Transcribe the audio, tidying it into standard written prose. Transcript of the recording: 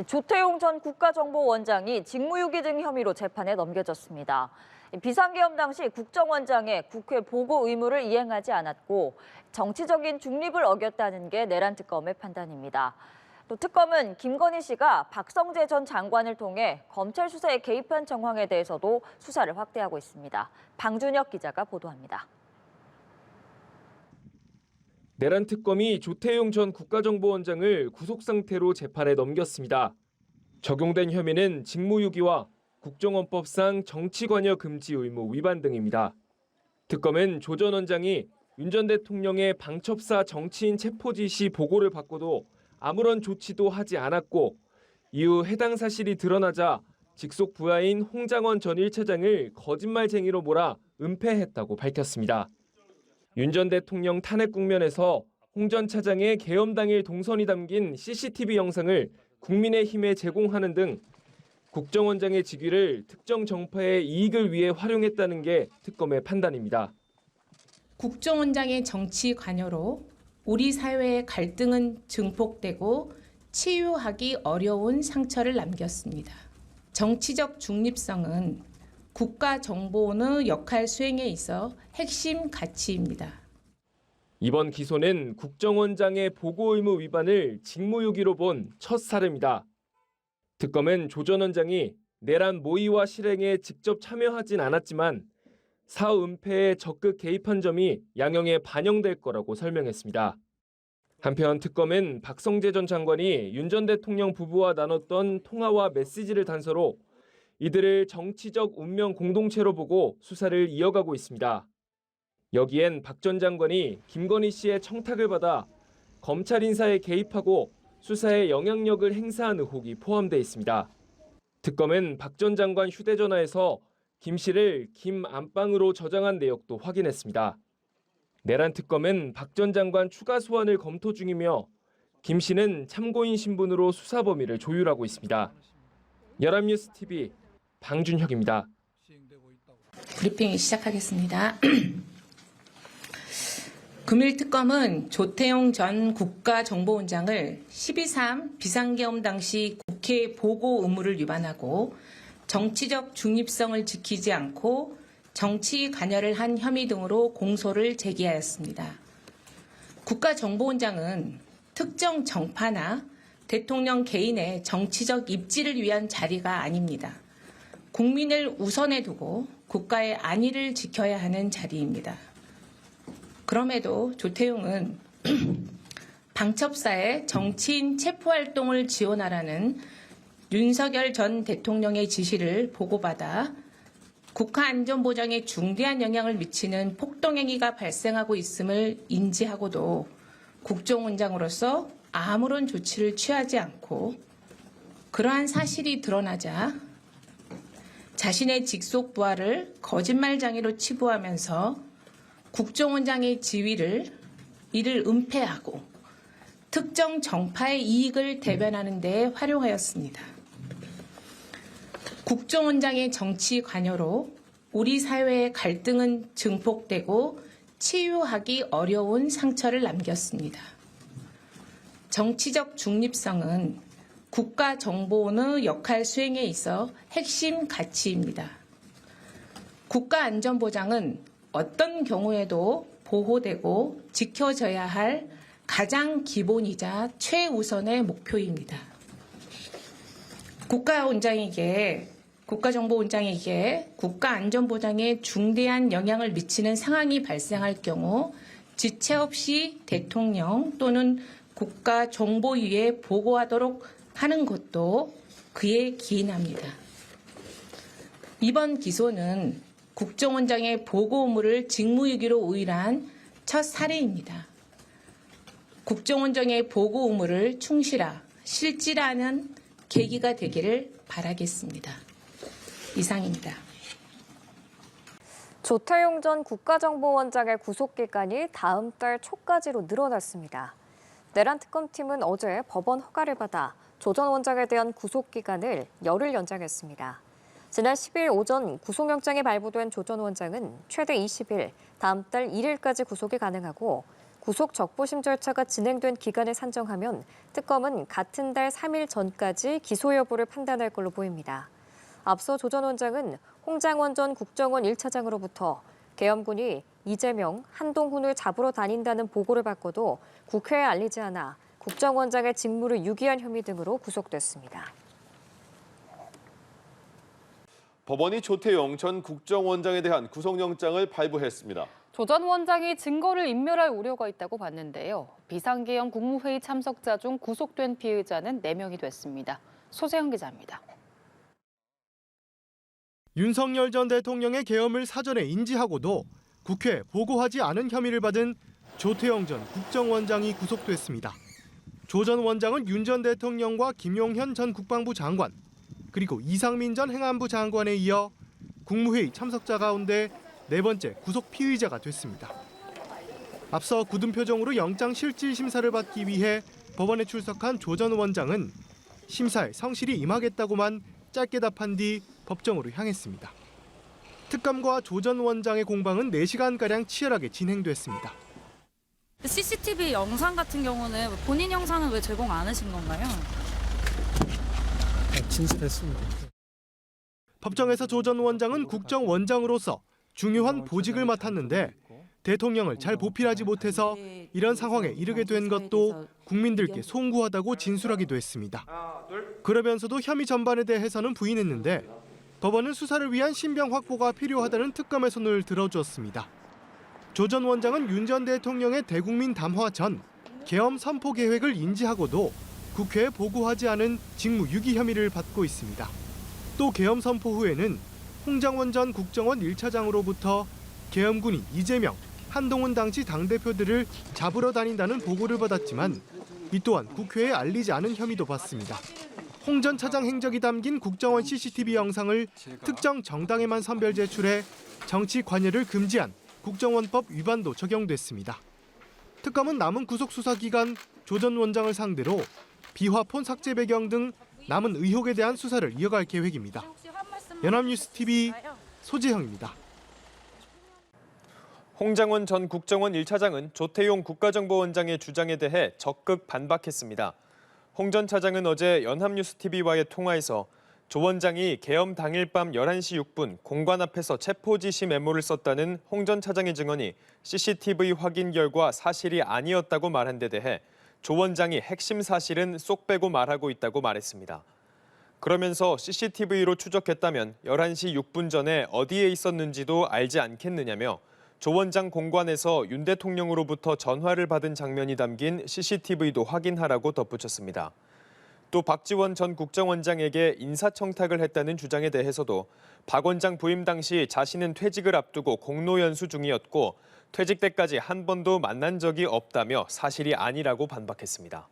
조태용 전 국가정보원장이 직무유기 등 혐의로 재판에 넘겨졌습니다. 비상계엄 당시 국정원장의 국회 보고 의무를 이행하지 않았고 정치적인 중립을 어겼다는 게 내란 특검의 판단입니다. 또 특검은 김건희 씨가 박성재 전 장관을 통해 검찰 수사에 개입한 정황에 대해서도 수사를 확대하고 있습니다. 방준혁 기자가 보도합니다. 내란 특검이 조태용 전 국가정보원장을 구속 상태로 재판에 넘겼습니다. 적용된 혐의는 직무유기와 국정원법상 정치관여 금지 의무 위반 등입니다. 특검은 조 전 원장이 윤 전 대통령의 방첩사 정치인 체포 지시 보고를 받고도 아무런 조치도 하지 않았고 이후 해당 사실이 드러나자 직속 부하인 홍장원 전 1차장을 거짓말쟁이로 몰아 은폐했다고 밝혔습니다. 윤 전 대통령 탄핵 국면에서 홍 전 차장의 계엄 당일 동선이 담긴 CCTV 영상을 국민의힘에 제공하는 등 국정원장의 직위를 특정 정파의 이익을 위해 활용했다는 게 특검의 판단입니다. 국정원장의 정치 관여로 우리 사회의 갈등은 증폭되고 치유하기 어려운 상처를 남겼습니다. 정치적 중립성은 국가정보원의 역할 수행에 있어 핵심 가치입니다. 이번 기소는 국정원장의 보고 의무 위반을 직무유기로 본 첫 사례입니다. 특검은 조 전 원장이 내란 모의와 실행에 직접 참여하진 않았지만 사후 은폐에 적극 개입한 점이 양형에 반영될 거라고 설명했습니다. 한편 특검은 박성재 전 장관이 윤 전 대통령 부부와 나눴던 통화와 메시지를 단서로 이들을 정치적 운명 공동체로 보고 수사를 이어가고 있습니다. 여기엔 박 전 장관이 김건희 씨의 청탁을 받아 검찰 인사에 개입하고 수사에 영향력을 행사한 의혹이 포함돼 있습니다. 특검은 박 전 장관 휴대전화에서 김 씨를 김 안방으로 저장한 내역도 확인했습니다. 내란 특검은 박 전 장관 추가 소환을 검토 중이며 김 씨는 참고인 신분으로 수사 범위를 조율하고 있습니다. 연합뉴스 TV 방준혁입니다. 브리핑 시작하겠습니다. 금일특검은 조태용 전 국가정보원장을 12.3 비상계엄 당시 국회 보고 의무를 위반하고 정치적 중립성을 지키지 않고 정치 관여를 한 혐의 등으로 공소를 제기하였습니다. 국가정보원장은 특정 정파나 대통령 개인의 정치적 입지를 위한 자리가 아닙니다. 국민을 우선에 두고 국가의 안위를 지켜야 하는 자리입니다. 그럼에도 조태용은 방첩사의 정치인 체포활동을 지원하라는 윤석열 전 대통령의 지시를 보고받아 국가안전보장에 중대한 영향을 미치는 폭동행위가 발생하고 있음을 인지하고도 국정원장으로서 아무런 조치를 취하지 않고 그러한 사실이 드러나자 자신의 직속 부하를 거짓말장애로 치부하면서 국정원장의 지위를 이를 은폐하고 특정 정파의 이익을 대변하는 데 활용하였습니다. 국정원장의 정치 관여로 우리 사회의 갈등은 증폭되고 치유하기 어려운 상처를 남겼습니다. 정치적 중립성은 국가정보원의 역할 수행에 있어 핵심 가치입니다. 국가안전보장은 어떤 경우에도 보호되고 지켜져야 할 가장 기본이자 최우선의 목표입니다. 국가정보원장에게 국가안전보장에 중대한 영향을 미치는 상황이 발생할 경우 지체 없이 대통령 또는 국가정보위에 보고하도록 하는 것도 그에 기인합니다. 이번 기소는 국정원장의 보고 의무를 직무유기로 우일한 첫 사례입니다. 국정원장의 보고 의무를 충실하, 실질하는 계기가 되기를 바라겠습니다. 이상입니다. 조태용 전 국가정보원장의 구속기간이 다음 달 초까지로 늘어났습니다. 내란 특검팀은 어제 법원 허가를 받아 조 전 원장에 대한 구속기간을 열흘 연장했습니다. 지난 10일 오전 구속영장이 발부된 조 전 원장은 최대 20일, 다음 달 1일까지 구속이 가능하고 구속 적부심 절차가 진행된 기간을 산정하면 특검은 같은 달 3일 전까지 기소 여부를 판단할 걸로 보입니다. 앞서 조 전 원장은 홍장원 전 국정원 1차장으로부터 계엄군이 이재명, 한동훈을 잡으러 다닌다는 보고를 받고도 국회에 알리지 않아 국정원장의 직무를 유기한 혐의 등으로 구속됐습니다. 법원이 조태용 전 국정원장에 대한 구속영장을 발부했습니다. 조 전 원장이 증거를 인멸할 우려가 있다고 봤는데요. 비상계엄 국무회의 참석자 중 구속된 피의자는 4명이 됐습니다. 소재형 기자입니다. 윤석열 전 대통령의 계엄을 사전에 인지하고도 국회에 보고하지 않은 혐의를 받은 조태용 전 국정원장이 구속됐습니다. 조 전 원장은 윤 전 대통령과 김용현 전 국방부 장관, 그리고 이상민 전 행안부 장관에 이어 국무회의 참석자 가운데 4번째 구속 피의자가 됐습니다. 앞서 굳은 표정으로 영장 실질 심사를 받기 위해 법원에 출석한 조 전 원장은 심사에 성실히 임하겠다고만 짧게 답한 뒤 법정으로 향했습니다. 특검과 조 전 원장의 공방은 4시간가량 치열하게 진행됐습니다. CCTV 영상 같은 경우는 본인 영상은 왜 제공 안 하신 건가요? 진술했습니다. 법정에서 조 전 원장은 국정원장으로서 중요한 보직을 맡았는데 대통령을 잘 보필하지 못해서 이런 상황에 이르게 된 것도 국민들께 송구하다고 진술하기도 했습니다. 그러면서도 혐의 전반에 대해서는 부인했는데 법원은 수사를 위한 신병 확보가 필요하다는 특검의 손을 들어주었습니다. 조 전 원장은 윤 전 대통령의 대국민 담화 전 계엄 선포 계획을 인지하고도 국회에 보고하지 않은 직무 유기 혐의를 받고 있습니다. 또 계엄 선포 후에는 홍장원 전 국정원 1차장으로부터 계엄군이 이재명, 한동훈 당시 당대표들을 잡으러 다닌다는 보고를 받았지만 이 또한 국회에 알리지 않은 혐의도 받습니다. 홍 전 차장 행적이 담긴 국정원 CCTV 영상을 특정 정당에만 선별 제출해 정치 관여를 금지한 국정원법 위반도 적용됐습니다. 특검은 남은 구속 수사 기간 조 전 원장을 상대로 비화폰 삭제 배경 등 남은 의혹에 대한 수사를 이어갈 계획입니다. 연합뉴스 TV 소재형입니다. 홍장원 전 국정원 1차장은 조태용 국가정보원장의 주장에 대해 적극 반박했습니다. 홍 전 차장은 어제 연합뉴스 TV와의 통화에서 조 원장이 계엄 당일 밤 11시 6분 공관 앞에서 체포지시 메모를 썼다는 홍 전 차장의 증언이 CCTV 확인 결과 사실이 아니었다고 말한 데 대해 조 원장이 핵심 사실은 쏙 빼고 말하고 있다고 말했습니다. 그러면서 CCTV로 추적했다면 11시 6분 전에 어디에 있었는지도 알지 않겠느냐며 조 원장 공관에서 윤 대통령으로부터 전화를 받은 장면이 담긴 CCTV도 확인하라고 덧붙였습니다. 또 박지원 전 국정원장에게 인사청탁을 했다는 주장에 대해서도 박 원장 부임 당시 자신은 퇴직을 앞두고 공로연수 중이었고 퇴직 때까지 한 번도 만난 적이 없다며 사실이 아니라고 반박했습니다.